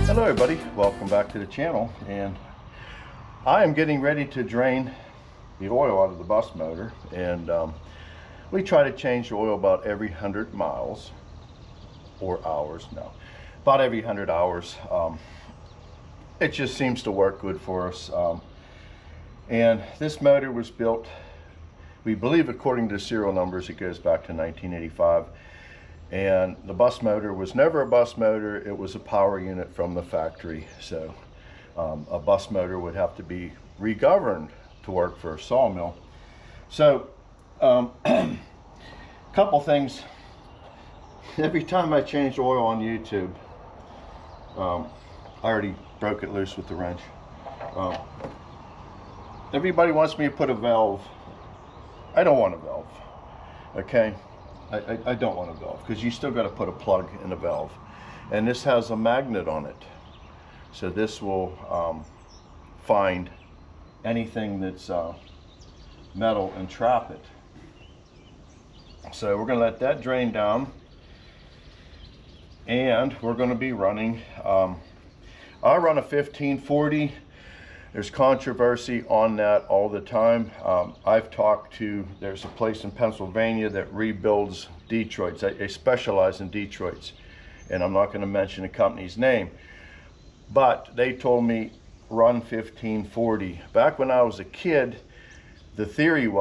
Hello everybody, welcome back to the channel, and I am getting ready to drain the oil out of the bus motor, and we try to change the oil about every 100 miles or hours. No, about every 100 hours. It just seems to work good for us, and this motor was built, we believe, according to serial numbers, it goes back to 1985. And the bus motor was never a bus motor, it was a power unit from the factory. So a bus motor would have to be regoverned to work for a sawmill. So couple things. Every time I change oil on YouTube, I already broke it loose with the wrench. Everybody wants me to put a valve. I don't want a valve, okay? I don't want a valve, because you still got to put a plug in a valve, and this has a magnet on it, so this will find anything that's metal and trap it. So we're going to let that drain down, and we're going to be running, I run a 1540. There's controversy on that all the time. I've talked to, there's a place in Pennsylvania that rebuilds Detroits. They specialize in Detroits, and I'm not going to mention the company's name, but they told me run 1540. Back when I was a kid, the theory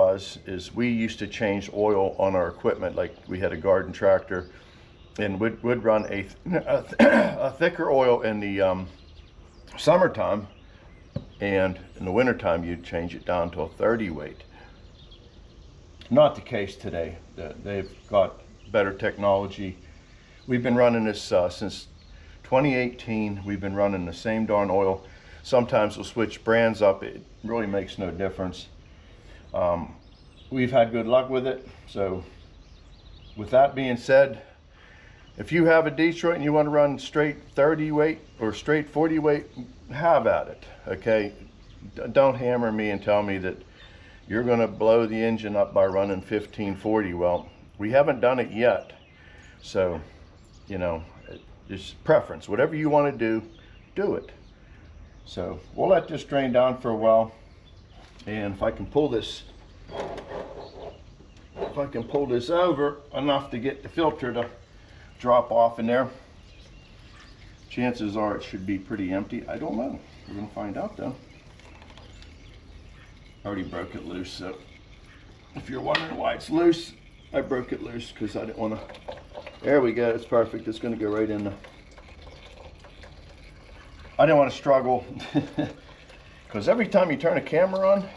is we used to change oil on our equipment. Like we had a garden tractor, and would run a thicker oil in the summertime, and in the wintertime you'd change it down to a 30 weight. Not the case today. They've got better technology. We've been running this since 2018. We've been running the same darn oil. Sometimes we'll switch brands up. It really makes no difference. We've had good luck with it. So with that being said, if you have a Detroit and you want to run straight 30 weight or straight 40 weight, have at it, okay? Don't hammer me and tell me that you're going to blow the engine up by running 1540. Well, we haven't done it yet. So, you know, it's preference. Whatever you want to do, do it. So we'll let this drain down for a while. And if I can pull this, over enough to get the filter to drop off in there, chances are it should be pretty empty. I don't know. We're going to find out though. I already broke it loose, so if you're wondering why it's loose, I broke it loose because I didn't want to. There we go. It's perfect. It's going to go right in the. I didn't want to struggle because every time you turn a camera on,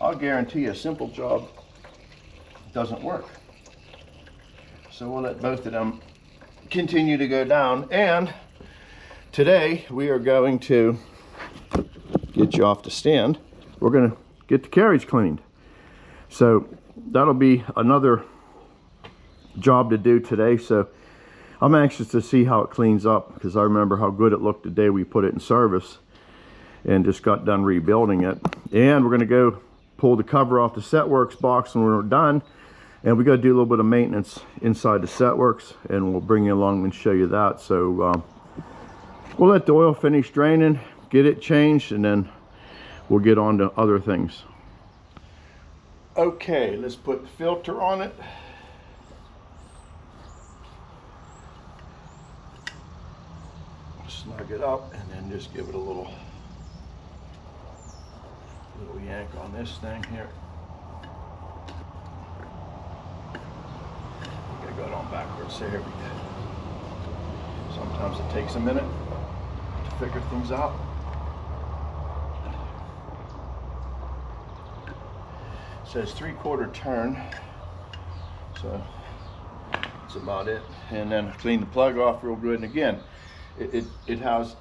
I'll guarantee a simple job doesn't work. So we'll let both of them continue to go down, and today we are going to get you off the stand. We're going to get the carriage cleaned. So that'll be another job to do today. So I'm anxious to see how it cleans up, because I remember how good it looked the day we put it in service and just got done rebuilding it. And we're going to go pull the cover off the Setworks box when we're done. And we got to do a little bit of maintenance inside the Setworks, and we'll bring you along and show you that. So we'll let the oil finish draining, get it changed, and then we'll get on to other things. Okay, let's put the filter on it. Snug it up, and then just give it a little yank on this thing here. I got on backwards. There we go. Sometimes it takes a minute to figure things out. It says 3/4 turn, so that's about it. And then clean the plug off real good. And again, it has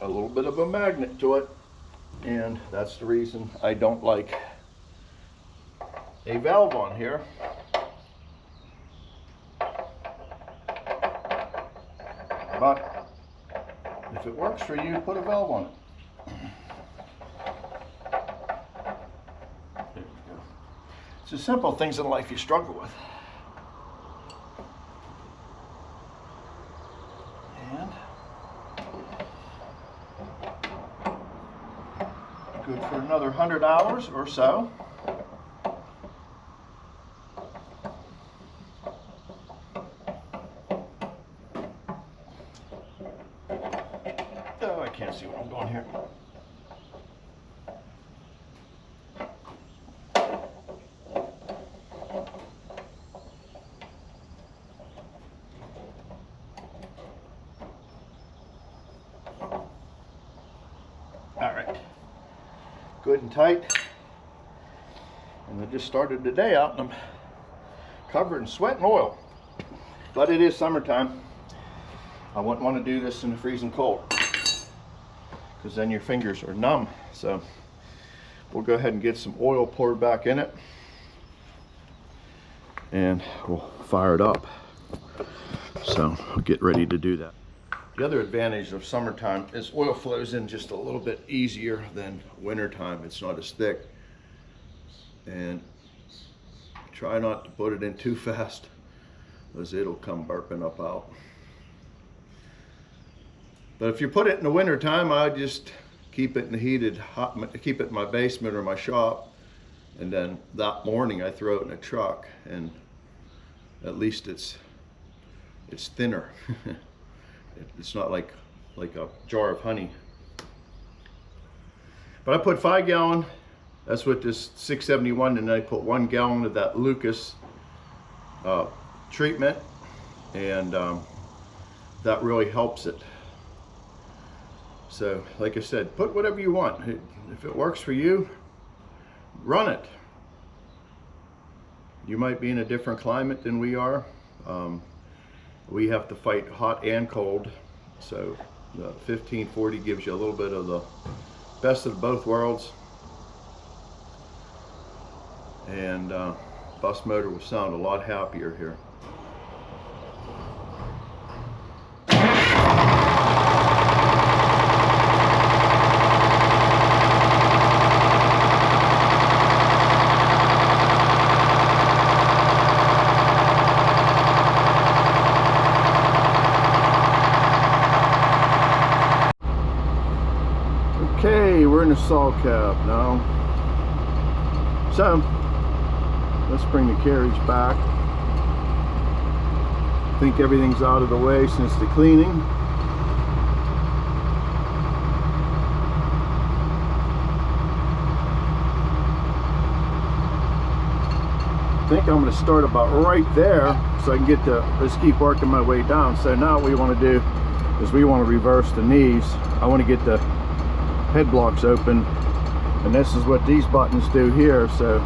a little bit of a magnet to it, and that's the reason I don't like a valve on here. But if it works for you, put a valve on it. There we go. It's the simple things in life you struggle with. And for another 100 hours or so. Oh, I can't see what I'm doing here. All right, good and tight. And I just started the day out and I'm covered in sweat and oil. But it is summertime. I wouldn't want to do this in the freezing cold, because then your fingers are numb. So we'll go ahead and get some oil poured back in it and we'll fire it up. So I'll get ready to do that. The other advantage of summertime is oil flows in just a little bit easier than wintertime. It's not as thick. And try not to put it in too fast, as it'll come burping up out. But if you put it in the wintertime, I just keep it in the heated hot, keep it in my basement or my shop, and then that morning I throw it in a truck, and at least it's thinner. It's not like a jar of honey. But I put 5 gallon, that's what this 671, and I put 1 gallon of that Lucas treatment, and that really helps it. So like I said, put whatever you want. If it works for you, run it. You might be in a different climate than we are. We have to fight hot and cold, so the 1540 gives you a little bit of the best of both worlds, and bus motor will sound a lot happier here. Okay, we're in the saw cab now. So let's bring the carriage back. I think everything's out of the way since the cleaning. I think I'm going to start about right there so I can get the, let's keep working my way down. So now what we want to do is we want to reverse the knees. I want to get the head blocks open, and this is what these buttons do here. So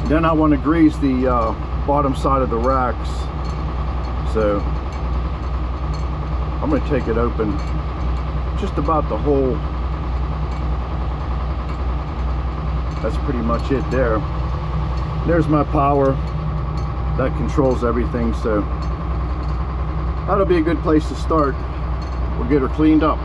then I want to grease the bottom side of the racks. So I'm going to take it open just about the whole. That's pretty much it there. There's my power that controls everything, so that'll be a good place to start. We'll get her cleaned up.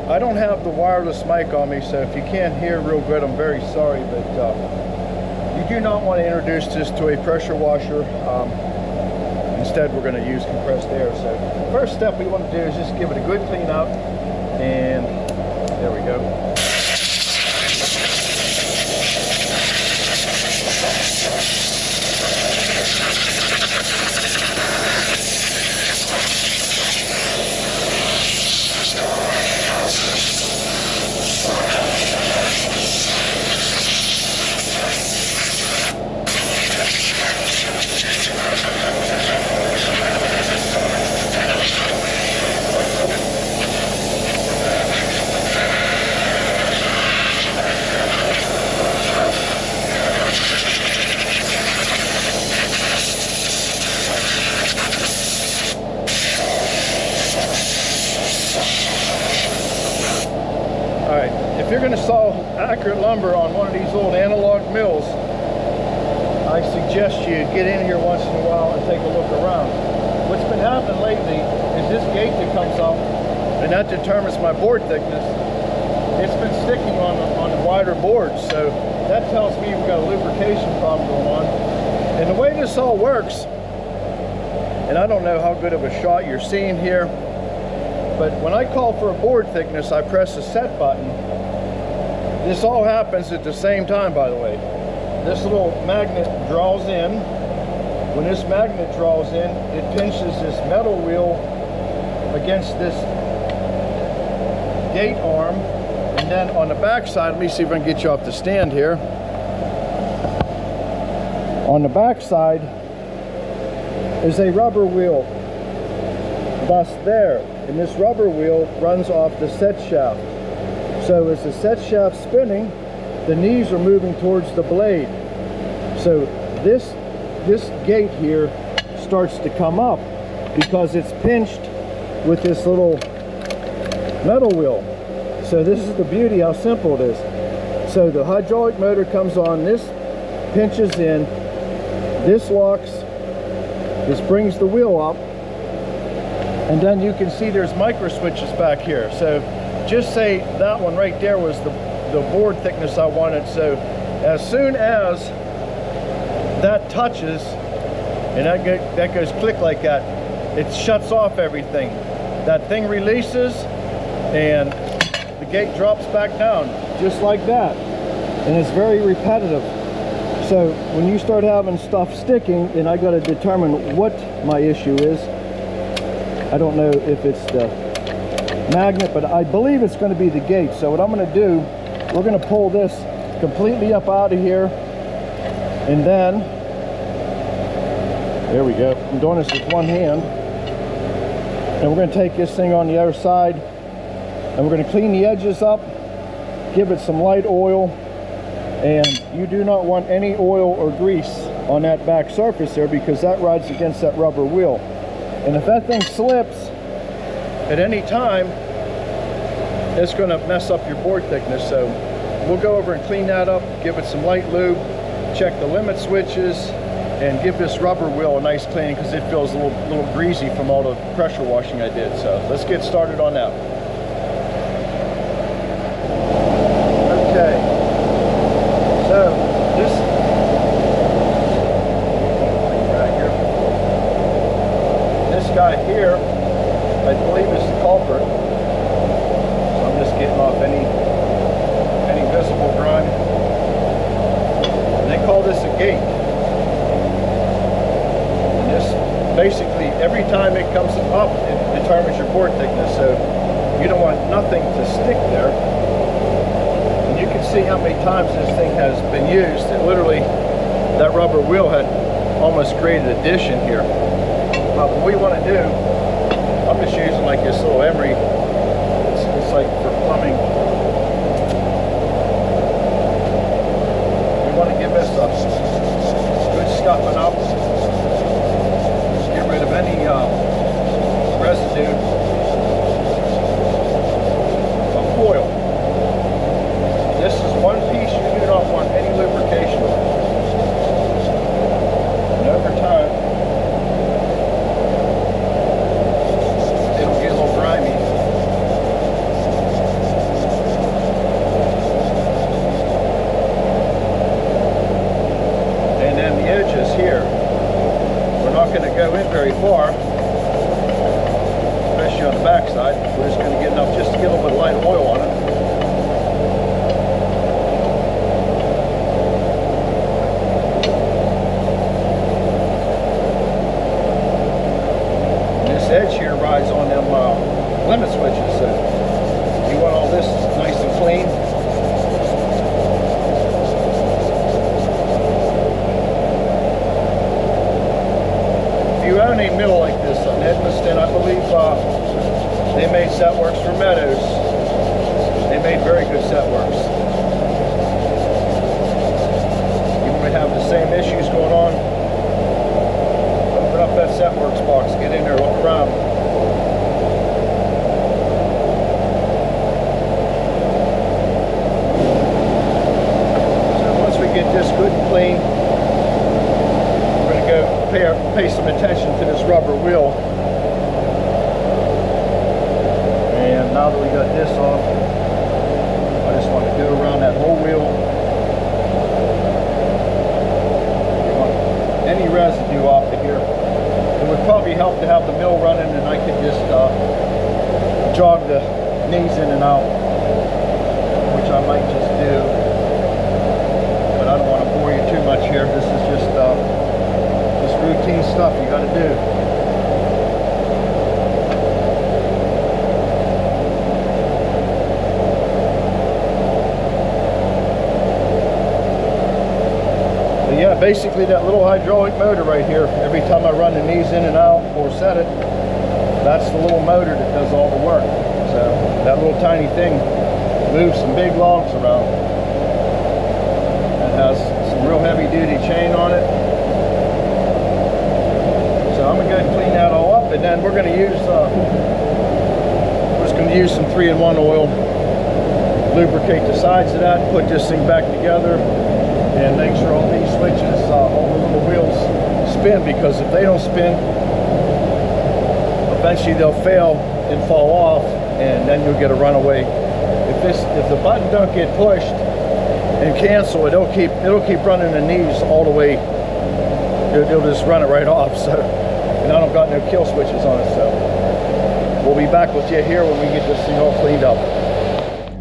I don't have the wireless mic on me, so if you can't hear real good, I'm very sorry, but you do not want to introduce this to a pressure washer. Instead, we're going to use compressed air. So the first step we want to do is just give it a good clean out, and there we go. If you're going to saw accurate lumber on one of these old analog mills, I suggest you get in here once in a while and take a look around. What's been happening lately is this gate that comes up, and that determines my board thickness. It's been sticking on the wider boards, so that tells me we've got a lubrication problem going on. And the way this all works, and I don't know how good of a shot you're seeing here, but when I call for a board thickness, I press the set button. This all happens at the same time, by the way. This little magnet draws in. When this magnet draws in, it pinches this metal wheel against this gate arm. And then on the back side, let me see if I can get you off the stand here. On the back side is a rubber wheel. Thus there. And this rubber wheel runs off the set shaft. So as the set shaft's spinning, the knees are moving towards the blade. So this gate here starts to come up because it's pinched with this little metal wheel. So this is the beauty, how simple it is. So the hydraulic motor comes on, this pinches in, this locks, this brings the wheel up, and then you can see there's micro switches back here. So just say that one right there was the board thickness I wanted. So as soon as that touches, and that goes click like that, it shuts off everything. That thing releases, and the gate drops back down, just like that. And it's very repetitive. So when you start having stuff sticking, then I got to determine what my issue is. I don't know if it's the magnet, but I believe it's going to be the gate. So what I'm going to do, we're going to pull this completely up out of here, and then there we go. I'm doing this with one hand, and we're going to take this thing on the other side, and we're going to clean the edges up, give it some light oil, and you do not want any oil or grease on that back surface there, because that rides against that rubber wheel. And if that thing slips at any time, it's going to mess up your board thickness. So we'll go over and clean that up, give it some light lube, check the limit switches, and give this rubber wheel a nice cleaning, because it feels a little greasy from all the pressure washing I did. So let's get started on that. Okay, so this right here, this guy here, I believe is the culprit. So I'm just getting off any visible grime. And they call this a gate. And this basically, every time it comes up, it determines your board thickness. So you don't want nothing to stick there. And you can see how many times this thing has been used. It literally, that rubber wheel had almost created a dish in here. But what we want to do, I'm just using like this little emery. It's like for plumbing. We want to give this a good scuffing up. Just get rid of any residue of oil. This is one piece you do not want any lubrication on. And over time, it'll get a little grimy. pay some attention to this rubber wheel. And now that we got this off, I just want to go around that whole wheel. Any residue off of here. It would probably help to have the mill running, and I could just jog the knees in and out, which I might just do. But I don't want to bore you too much here. This is just routine stuff you got to do. Yeah, basically that little hydraulic motor right here, every time I run the knees in and out or set it, that's the little motor that does all the work. So that little tiny thing moves some big logs around. It has some real heavy duty chain on it. So I'm gonna go ahead and clean that all up, and then we're gonna use some 3-in-1 oil, lubricate the sides of that, put this thing back together, and make sure all these switches, all the little wheels spin, because if they don't spin, eventually they'll fail and fall off, and then you'll get a runaway. If the button don't get pushed and cancel, it'll keep running the knees all the way. It'll just run it right off. So, and I don't got no kill switches on it. So we'll be back with you here when we get this thing all cleaned up.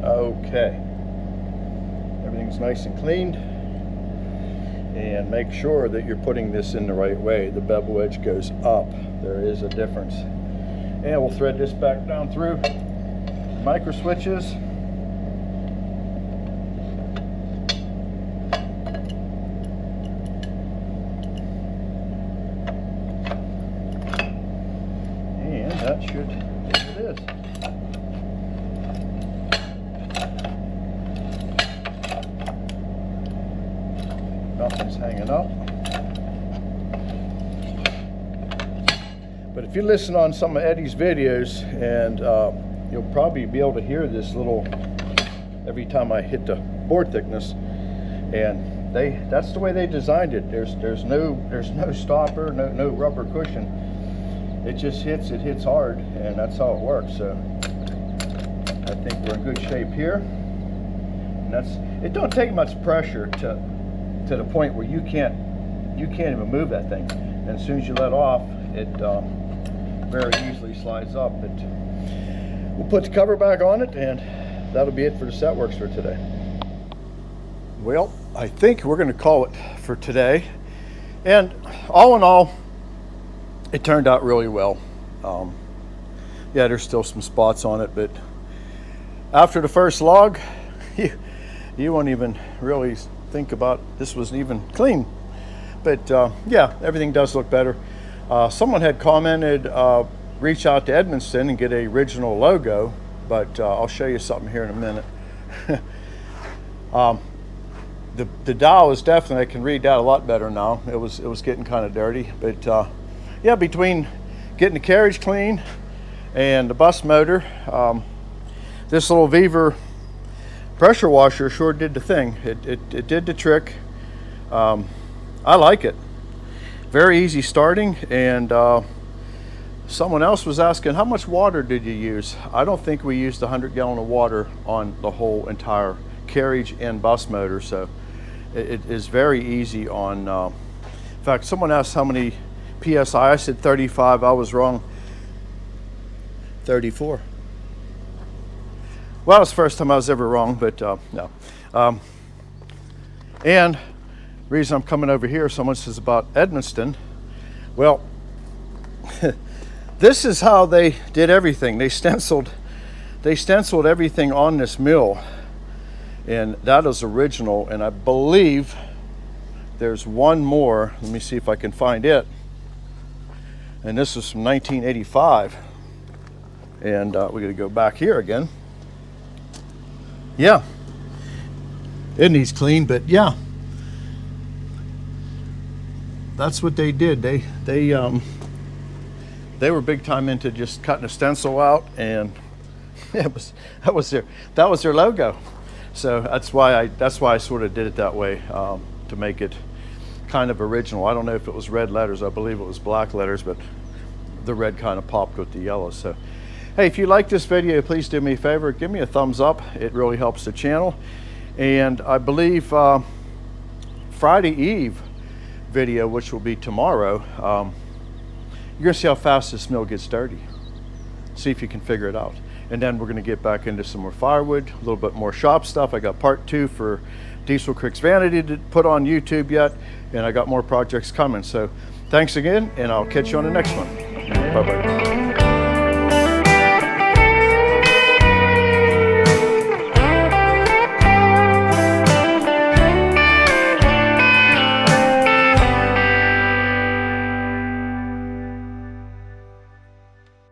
Okay, everything's nice and cleaned. And make sure that you're putting this in the right way. The bevel edge goes up. There is a difference. And we'll thread this back down through. Micro switches. And that should, there it is. Nothing's hanging up. But if you listen on some of Eddie's videos, and you'll probably be able to hear this little every time I hit the board thickness, and that's the way they designed it. There's no stopper, no rubber cushion. It just hits hard, and that's how it works. So I think we're in good shape here. And it don't take much pressure to the point where you can't even move that thing. And as soon as you let off, it very easily slides up. But we'll put the cover back on it, and that'll be it for the set works for today. Well, I think we're going to call it for today. And all in all, it turned out really well. Yeah, there's still some spots on it, but after the first log, you won't even really think about this wasn't even clean. But yeah, everything does look better. Someone had commented, reach out to Edmonston and get a original logo, but I'll show you something here in a minute. The dial is definitely, I can read that a lot better now. It was getting kind of dirty, but yeah, between getting the carriage clean and the bus motor, this little Beaver pressure washer sure did the thing. It did the trick. I like it. Very easy starting, and someone else was asking, how much water did you use? I don't think we used 100 gallons of water on the whole entire carriage and bus motor, so it is very easy on. In fact, someone asked how many PSI. I said 35. I was wrong. 34. Well, it's the first time I was ever wrong, but no. And the reason I'm coming over here, someone says about Edmonston. Well, this is how they did everything. They stenciled everything on this mill, and that is original. And I believe there's one more. Let me see if I can find it. And this is from 1985. And we're going to go back here again. Yeah, it needs clean, but yeah, that's what they did. They were big time into just cutting a stencil out, and that was their logo. So that's why I sort of did it that way, to make it kind of original. I don't know if it was red letters. I believe it was black letters, but the red kind of popped with the yellow. So, hey, if you like this video, please do me a favor. Give me a thumbs up. It really helps the channel. And I believe Friday Eve video, which will be tomorrow, you're going to see how fast this mill gets dirty. See if you can figure it out. And then we're going to get back into some more firewood, a little bit more shop stuff. I got part 2 for Diesel Creek's Vanity to put on YouTube yet, and I got more projects coming. So thanks again, and I'll catch you on the next one. Bye-bye.